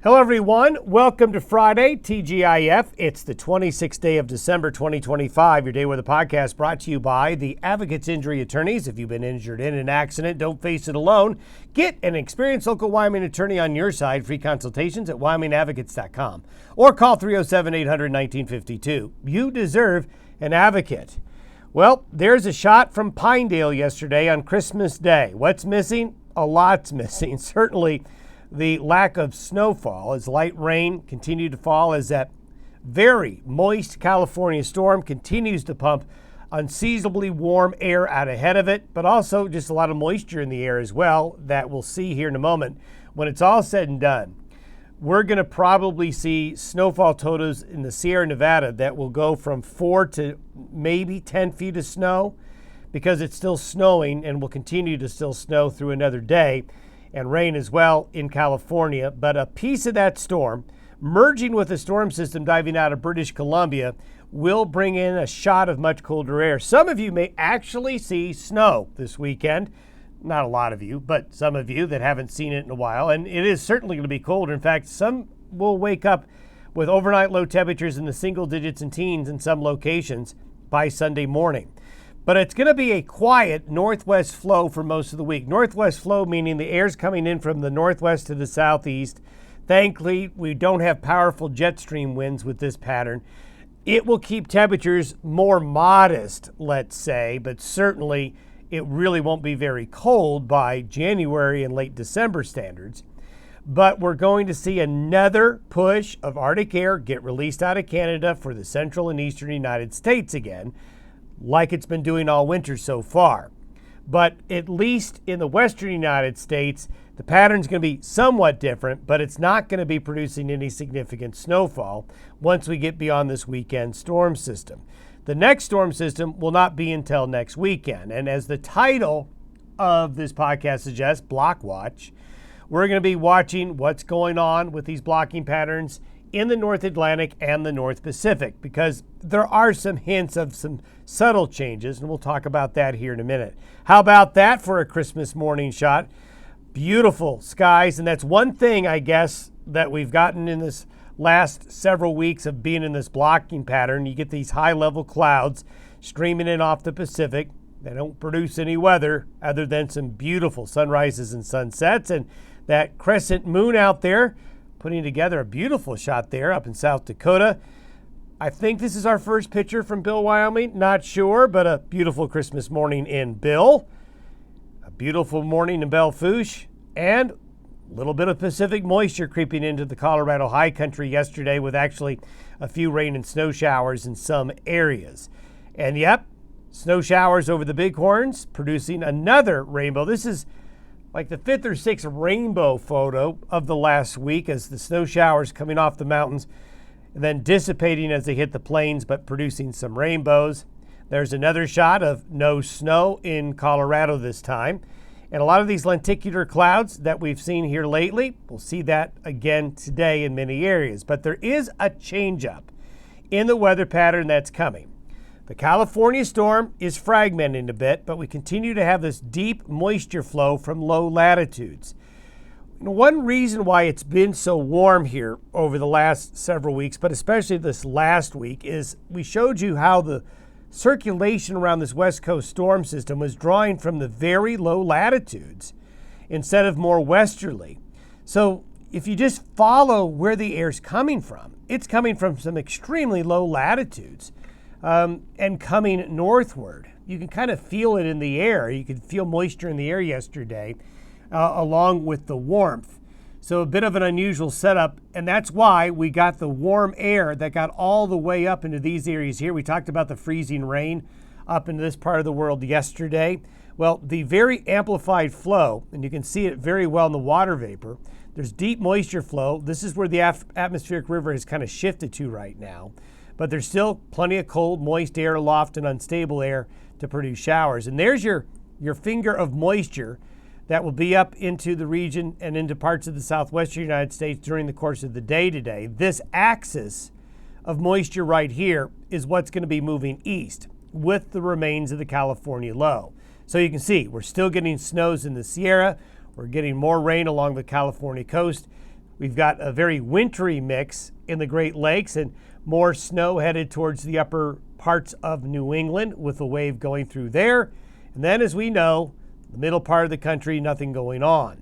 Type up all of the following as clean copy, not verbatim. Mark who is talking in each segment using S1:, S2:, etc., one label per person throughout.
S1: Hello, everyone. Welcome to Friday, TGIF. It's the 26th day of December, 2025. Your Day with a Podcast brought to you by the Advocates Injury Attorneys. If you've been injured in an accident, don't face it alone. Get an experienced local Wyoming attorney on your side. Free consultations at WyomingAdvocates.com or call 307-800-1952. You deserve an advocate. Well, there's a shot from Pinedale yesterday on Christmas Day. What's missing? A lot's missing. Certainly the lack of snowfall as light rain continued to fall as that very moist California storm continues to pump unseasonably warm air out ahead of it, but also just a lot of moisture in the air as well that we'll see here in a moment. When it's all said and done, we're going to probably see snowfall totals in the Sierra Nevada that will go from 4 to maybe 10 feet of snow because it's still snowing and will continue to still snow through another day, and rain as well in California. But a piece of that storm merging with a storm system diving out of British Columbia will bring in a shot of much colder air. Some of you may actually see snow this weekend. Not a lot of you, but some of you that haven't seen it in a while. And it is certainly going to be colder. In fact, some will wake up with overnight low temperatures in the single digits and teens in some locations by Sunday morning. But it's going to be a quiet northwest flow for most of the week. Northwest flow meaning the air's coming in from the northwest to the southeast. Thankfully, we don't have powerful jet stream winds with this pattern. It will keep temperatures more modest, let's say, but certainly it really won't be very cold by January and late December standards. But we're going to see another push of Arctic air get released out of Canada for the central and eastern United States again, like it's been doing all winter so far. But at least in the western United States, the pattern's going to be somewhat different, but it's not going to be producing any significant snowfall once we get beyond this weekend storm system. The next storm system will not be until next weekend. And as the title of this podcast suggests, Block Watch, we're going to be watching what's going on with these blocking patterns in the North Atlantic and the North Pacific, because there are some hints of some subtle changes, and we'll talk about that here in a minute. How about that for a Christmas morning shot? Beautiful skies, and that's one thing, I guess, that we've gotten in this last several weeks of being in this blocking pattern. You get these high-level clouds streaming in off the Pacific. They don't produce any weather other than some beautiful sunrises and sunsets, and that crescent moon out there putting together a beautiful shot there up in South Dakota. I think this is our first picture from Bill, Wyoming. Not sure, but a beautiful Christmas morning in Bill. A beautiful morning in Belle Fourche. And a little bit of Pacific moisture creeping into the Colorado high country yesterday with actually a few rain and snow showers in some areas. And yep, snow showers over the Bighorns producing another rainbow. This is like the 5th or 6th rainbow photo of the last week as the snow showers coming off the mountains and then dissipating as they hit the plains, but producing some rainbows. There's another shot of no snow in Colorado this time. And a lot of these lenticular clouds that we've seen here lately, we'll see that again today in many areas. But there is a change up in the weather pattern that's coming. The California storm is fragmenting a bit, but we continue to have this deep moisture flow from low latitudes. One reason why it's been so warm here over the last several weeks, but especially this last week, is we showed you how the circulation around this West Coast storm system was drawing from the very low latitudes instead of more westerly. So if you just follow where the air's coming from, it's coming from some extremely low latitudes. And coming northward. You can kind of feel it in the air. You could feel moisture in the air yesterday, along with the warmth. So a bit of an unusual setup, and that's why we got the warm air that got all the way up into these areas here. We talked about the freezing rain up into this part of the world yesterday. Well, the very amplified flow, and you can see it very well in the water vapor, there's deep moisture flow. This is where the atmospheric river has kind of shifted to right now. But there's still plenty of cold, moist air aloft and unstable air to produce showers. And there's your finger of moisture that will be up into the region and into parts of the southwestern United States during the course of the day today. This axis of moisture right here is what's going to be moving east with the remains of the California low. So you can see we're still getting snows in the Sierra. We're getting more rain along the California coast. We've got a very wintry mix in the Great Lakes and more snow headed towards the upper parts of New England with a wave going through there. And then, as we know, the middle part of the country, nothing going on.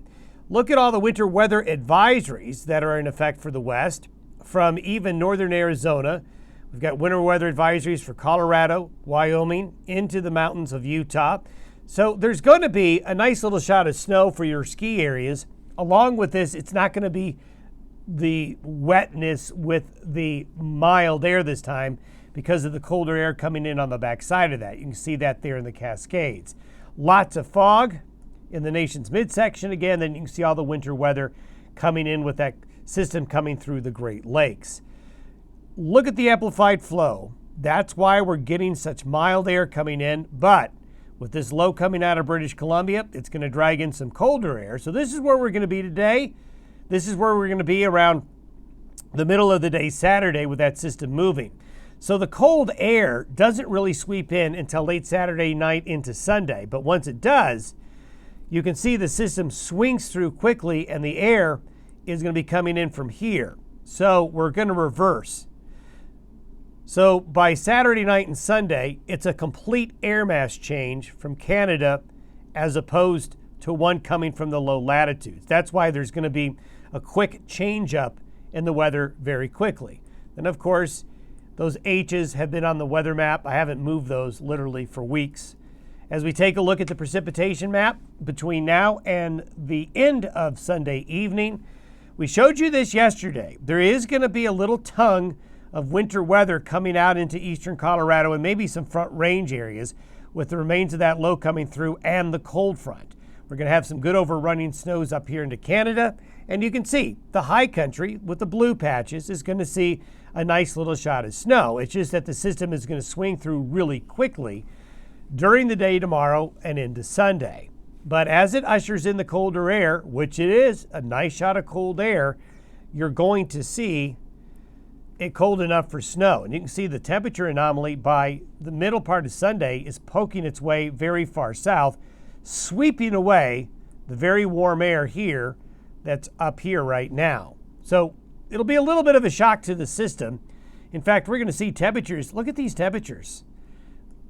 S1: Look at all the winter weather advisories that are in effect for the West. From even northern Arizona, we've got winter weather advisories for Colorado, Wyoming, into the mountains of Utah. So there's going to be a nice little shot of snow for your ski areas. Along with this, it's not going to be the wetness with the mild air this time because of the colder air coming in on the backside of that. You can see that there in the Cascades. Lots of fog in the nation's midsection again. Then you can see all the winter weather coming in with that system coming through the Great Lakes. Look at the amplified flow. That's why we're getting such mild air coming in. But with this low coming out of British Columbia, it's going to drag in some colder air. So this is where we're going to be today. This is where we're going to be around the middle of the day Saturday with that system moving. So the cold air doesn't really sweep in until late Saturday night into Sunday. But once it does, you can see the system swings through quickly and the air is going to be coming in from here. So we're going to reverse. So by Saturday night and Sunday, it's a complete air mass change from Canada as opposed to one coming from the low latitudes. That's why there's going to be a quick change up in the weather very quickly. And of course, those H's have been on the weather map. I haven't moved those literally for weeks. As we take a look at the precipitation map between now and the end of Sunday evening, we showed you this yesterday. There is going to be a little tongue of winter weather coming out into eastern Colorado and maybe some front range areas with the remains of that low coming through and the cold front. We're going to have some good overrunning snows up here into Canada. And you can see the high country with the blue patches is going to see a nice little shot of snow. It's just that the system is going to swing through really quickly during the day tomorrow and into Sunday. But as it ushers in the colder air, which it is a nice shot of cold air, you're going to see it cold enough for snow. And you can see the temperature anomaly by the middle part of Sunday is poking its way very far south, sweeping away the very warm air here that's up here right now. So it'll be a little bit of a shock to the system. In fact, we're going to see temperatures. Look at these temperatures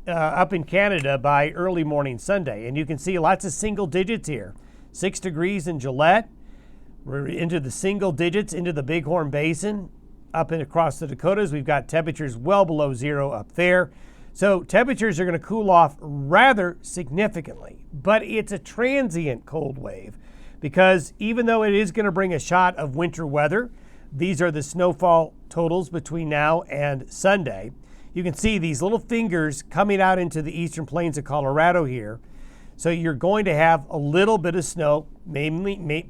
S1: up in Canada by early morning Sunday. And you can see lots of single digits here. 6 degrees in Gillette. We're into the single digits into the Bighorn Basin. Up and across the Dakotas, we've got temperatures well below zero up there. So temperatures are going to cool off rather significantly. But it's a transient cold wave because even though it is going to bring a shot of winter weather, these are the snowfall totals between now and Sunday. You can see these little fingers coming out into the eastern plains of Colorado here. So you're going to have a little bit of snow,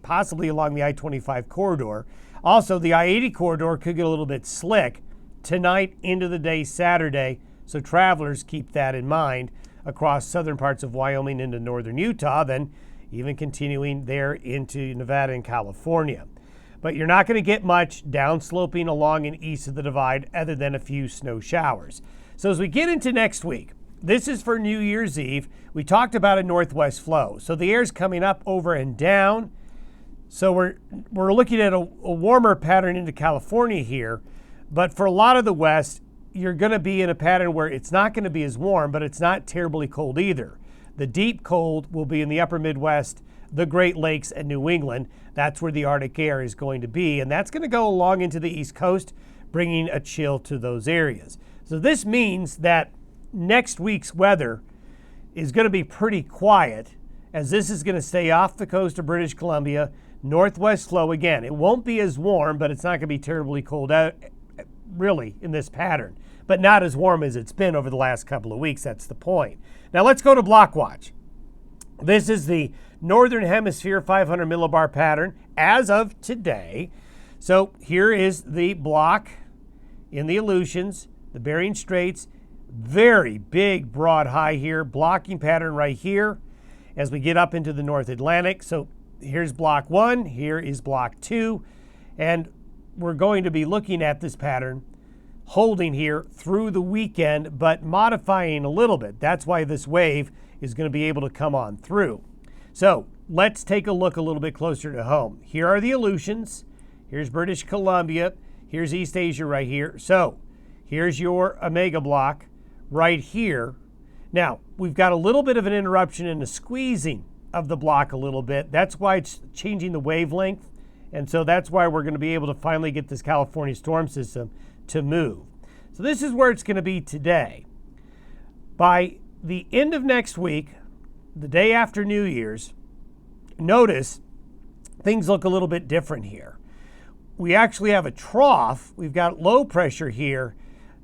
S1: possibly along the I-25 corridor. Also, the I-80 corridor could get a little bit slick tonight into the day Saturday. So travelers keep that in mind across southern parts of Wyoming into northern Utah, then even continuing there into Nevada and California. But you're not going to get much downsloping along and east of the divide other than a few snow showers. So as we get into next week, this is for New Year's Eve. We talked about a northwest flow. So the air's coming up, over, and down. So we're looking at a warmer pattern into California here. But for a lot of the west, you're going to be in a pattern where it's not going to be as warm, but it's not terribly cold either. The deep cold will be in the upper Midwest, the Great Lakes, and New England. That's where the Arctic air is going to be, and that's going to go along into the East Coast, bringing a chill to those areas. So this means that next week's weather is going to be pretty quiet, as this is going to stay off the coast of British Columbia, northwest flow again. It won't be as warm, but it's not going to be terribly cold out, really, in this pattern. But not as warm as it's been over the last couple of weeks. That's the point. Now let's go to block watch. This is the Northern Hemisphere 500 millibar pattern as of today. So here is the block in the Aleutians, the Bering Straits. Very big, broad high here. Blocking pattern right here as we get up into the North Atlantic. So here's block 1. Here is block 2. And we're going to be looking at this pattern holding here through the weekend, but modifying a little bit. That's why this wave is going to be able to come on through. So let's take a look a little bit closer to home. Here are the Aleutians. Here's British Columbia. Here's East Asia right here. So here's your Omega block right here. Now, we've got a little bit of an interruption in the squeezing of the block a little bit. That's why it's changing the wavelength. And so that's why we're going to be able to finally get this California storm system to move. So this is where it's going to be today. By the end of next week, the day after New Year's, notice things look a little bit different here. We actually have a trough. We've got low pressure here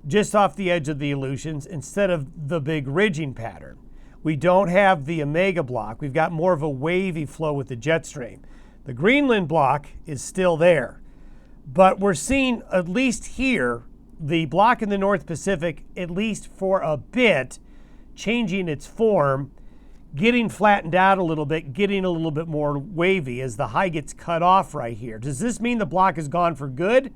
S1: just off the edge of the Aleutians instead of the big ridging pattern. We don't have the Omega block. We've got more of a wavy flow with the jet stream. The Greenland block is still there, but we're seeing, at least here, the block in the North Pacific, at least for a bit, changing its form, getting flattened out a little bit, getting a little bit more wavy as the high gets cut off right here. Does this mean the block is gone for good?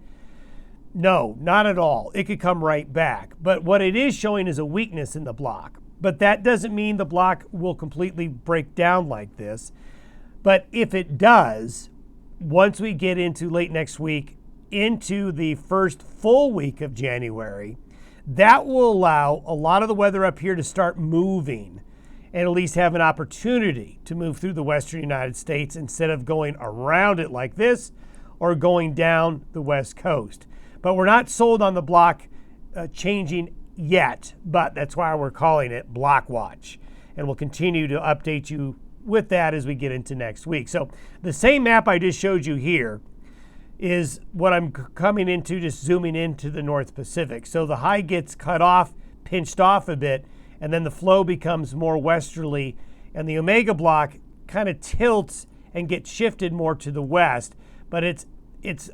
S1: No, not at all. It could come right back. But what it is showing is a weakness in the block. But that doesn't mean the block will completely break down like this. But if it does, once we get into late next week, into the first full week of January, that will allow a lot of the weather up here to start moving and at least have an opportunity to move through the western United States instead of going around it like this or going down the west coast. But we're not sold on the block changing yet, but that's why we're calling it Block Watch. And we'll continue to update you with that as we get into next week. So the same map I just showed you here is what I'm coming into, just zooming into the North Pacific. So the high gets cut off, pinched off a bit, and then the flow becomes more westerly, and the Omega block kind of tilts and gets shifted more to the west. But it's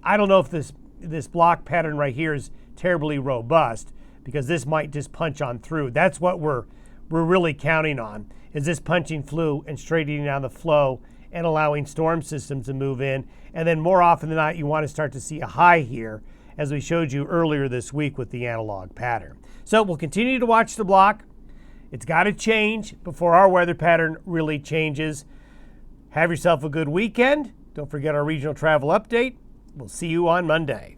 S1: I don't know if this block pattern right here is terribly robust, because this might just punch on through. That's what we're really counting on, is this punching through and straightening down the flow and allowing storm systems to move in. And then more often than not, you want to start to see a high here, as we showed you earlier this week with the analog pattern. So we'll continue to watch the block. It's got to change before our weather pattern really changes. Have yourself a good weekend. Don't forget our regional travel update. We'll see you on Monday.